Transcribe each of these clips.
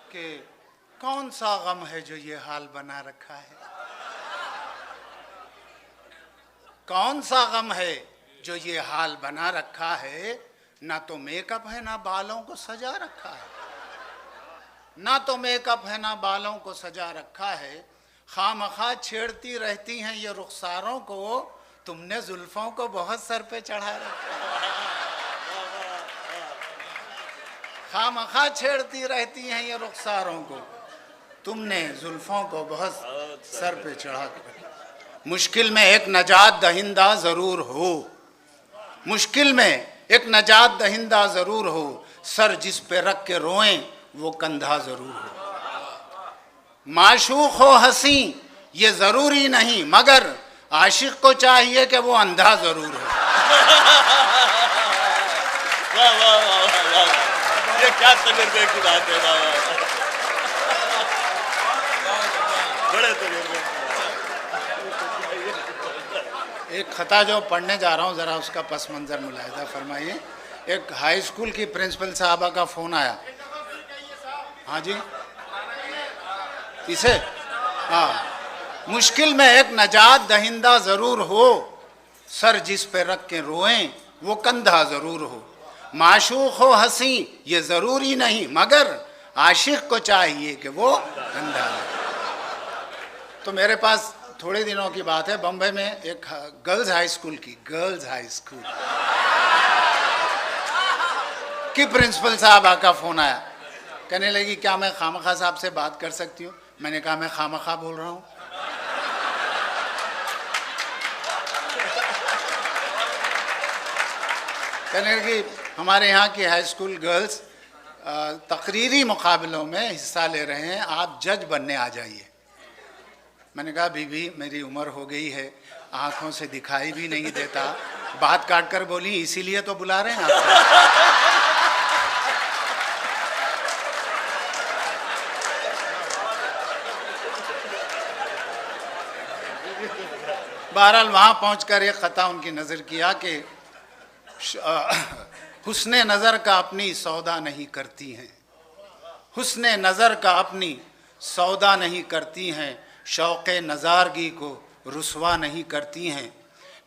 कि कौन सा गम है जो ये हाल बना रखा है, कौन सा गम है जो ये हाल बना रखा है। ना तो मेकअप है ना बालों को सजा रखा है, ना तो मेकअप है ना बालों को सजा रखा है। खामखा छेड़ती रहती हैं ये रुखसारों को, तुमने जुल्फों को बहुत सर पे चढ़ा रखा है। खामखा छेड़ती रहती हैं ये रुखसारों को, तुमने जुल्फों को बहुत सर पे चढ़ा कर। मुश्किल में एक नजात दहिंदा जरूर हो, मुश्किल में एक नजात दहिंदा जरूर हो, सर जिस पे रख के रोएं वो कंधा जरूर हो। माशूक हो हंसी ये जरूरी नहीं, मगर आशिक को चाहिए कि वो अंधा जरूर हो। वाह वाह वाह वाह वाह, ये क्या तजुर्बे की बात है। बड़े तजुर्बे। एक खता जो पढ़ने जा रहा हूँ, ज़रा उसका पस मंज़र मुलाहिजा फरमाइए। एक हाई स्कूल की प्रिंसिपल साहबा का फ़ोन आया। हाँ जी, इसे हाँ, मुश्किल में एक नजात दहिंदा ज़रूर हो, सर जिस पे रख के रोएं वो कंधा ज़रूर हो। माशूक हो हंसी ये ज़रूरी नहीं, मगर आशिक को चाहिए कि वो कंधा हो। तो मेरे पास थोड़े दिनों की बात है, बम्बई में एक गर्ल्स हाई स्कूल की प्रिंसिपल साहबा का फ़ोन आया। कहने लगी क्या मैं खामखा साहब से बात कर सकती हूँ। मैंने कहा मैं खामखा बोल रहा हूँ। कहने लगी हमारे यहाँ की हाई स्कूल गर्ल्स तकरीरी मुकाबलों में हिस्सा ले रहे हैं, आप जज बनने आ जाइए। मैंने कहा बीबी मेरी उम्र हो गई है, आँखों से दिखाई भी नहीं देता। बात काट कर बोली इसीलिए तो बुला रहे हैं आपको। बहरहाल वहाँ पहुँचकर एक ख़ता उनकी नज़र किया कि हुस्ने नज़र का अपनी सौदा नहीं करती हैं, हुस्ने नज़र का अपनी सौदा नहीं करती हैं, शौक़े नज़ारगी को रुसवा नहीं करती हैं।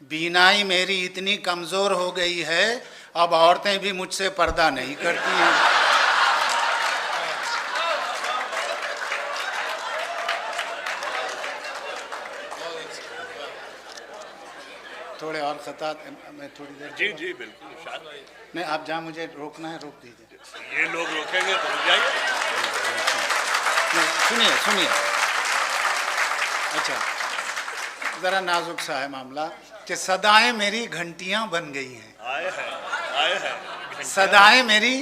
बीनाई मेरी इतनी कमज़ोर हो गई है, अब औरतें भी मुझसे पर्दा नहीं करती हैं। थोड़े और खता मैं थोड़ी देर। जी जी बिल्कुल। नहीं आप जहाँ मुझे रोकना है रोक दीजिए। ये लोग रोकेंगे तो रुक जाइए। सुनिए सुनिए, अच्छा ज़रा नाजुक सा है मामला कि सदाएं मेरी घंटियां बन गई हैं। आए हैं सदाएं मेरी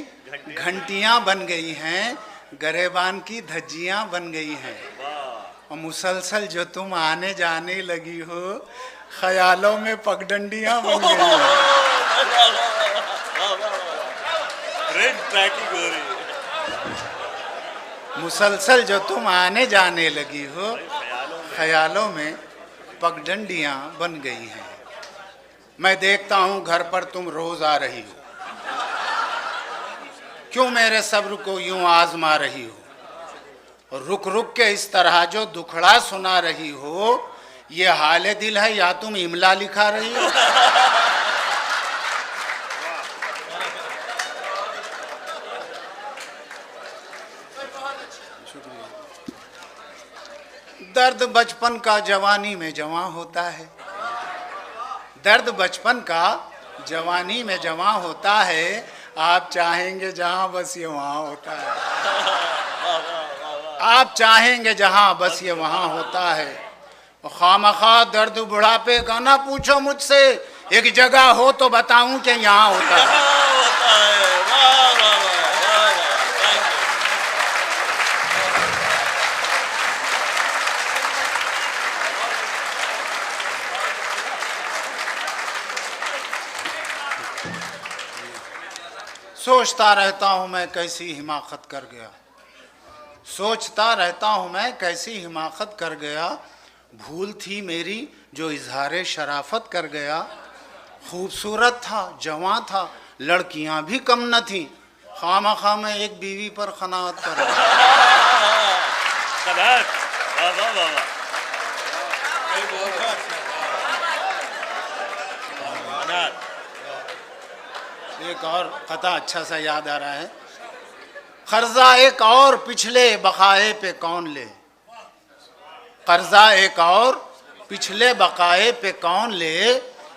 घंटियां बन गई हैं, गरेबान की धज्जियां बन गई हैं। और मुसलसल जो तुम आने जाने लगी हो, ख्यालों में पगडंडियां बन गई हैं। ट्रैकिंग हो रही है। मुसलसल जो तुम आने जाने लगी हो, ख्यालों में पगडंडियां बन गई हैं। मैं देखता हूं घर पर तुम रोज आ रही हो, क्यों मेरे सब्र को यूं आजमा रही हो। रुक रुक के इस तरह जो दुखड़ा सुना रही हो, ये हाले दिल है या तुम इमला लिखा रही हो। दर्द बचपन का जवानी में जवां होता है, दर्द बचपन का जवानी में जवां होता है। आप चाहेंगे जहां बस ये वहां होता है, आप चाहेंगे जहां बस ये वहां होता है। खामखा दर्द बुढ़ापे का ना पूछो मुझसे, एक जगह हो तो बताऊं कि यहाँ होता है। सोचता रहता हूँ मैं कैसी हिमाकत कर गया, सोचता रहता हूँ मैं कैसी हिमाकत कर गया। भूल थी मेरी जो इजहारे शराफत कर गया। खूबसूरत था, जवां था, लड़कियां भी कम न थी, खामखा मैं एक बीवी पर खनात कर गया। शाबाश, वाह वाह वाह वाह। अनार। एक और कथा अच्छा सा याद आ रहा है। कर्जा एक और पिछले बकाए पे कौन ले, कर्जा एक और पिछले बकाए पे कौन ले,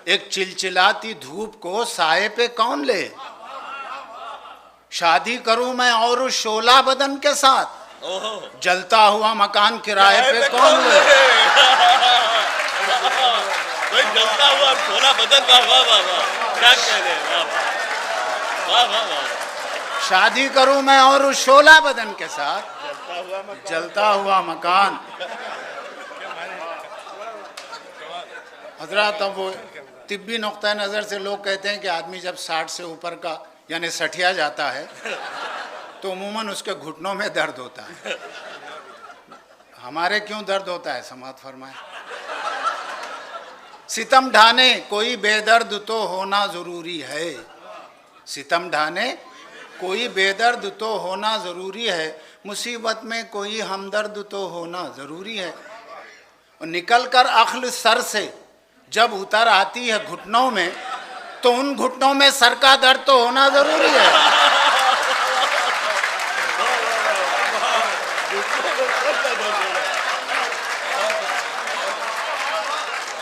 एक चिलचिलाती धूप को साए पे कौन ले। शादी करूं मैं और उस शोला बदन के साथ, ओहो, जलता हुआ मकान किराए पे कौन ले। कोई जलता हुआ सोना बदन, वाह वाह वाह वाह, क्या कह रहे हैं, वाह वाह वाह वाह। शादी करूं मैं और उस शोला बदन के साथ, जलता हुआ मकान। हजरत, अब वो तिब्बी नुक्ता नज़र से लोग कहते हैं कि आदमी जब 60 से ऊपर का यानी सठिया जाता है तो अमूमन उसके घुटनों में दर्द होता है। हमारे क्यों दर्द होता है, समात फरमाए। सितम ढाने कोई बेदर्द तो होना ज़रूरी है, सितम ढाने कोई बेदर्द तो होना ज़रूरी है, मुसीबत में कोई हमदर्द तो होना ज़रूरी है। और निकल कर अक्ल सर से जब उतर आती है घुटनों में, तो उन घुटनों में सर का दर्द तो होना ज़रूरी है।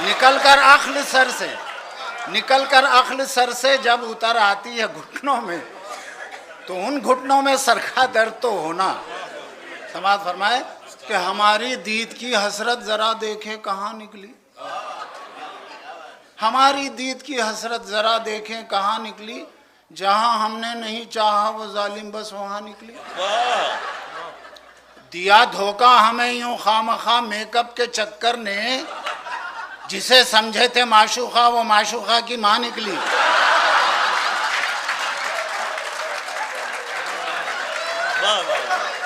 निकल कर अक्ल सर से, निकल कर अक्ल सर से जब उतर आती है घुटनों में, तो उन घुटनों में सर का दर्द तो होना। समाज फरमाए कि हमारी दीद की हसरत जरा देखे कहाँ निकली, हमारी दीद की हसरत जरा देखें कहाँ निकली, जहाँ हमने नहीं चाहा वो जालिम बस वहाँ निकली। दिया धोखा हमें यूं खामखा मेकअप के चक्कर ने, जिसे समझे थे माशूका वो माशूका की माँ निकली। वाह वाह।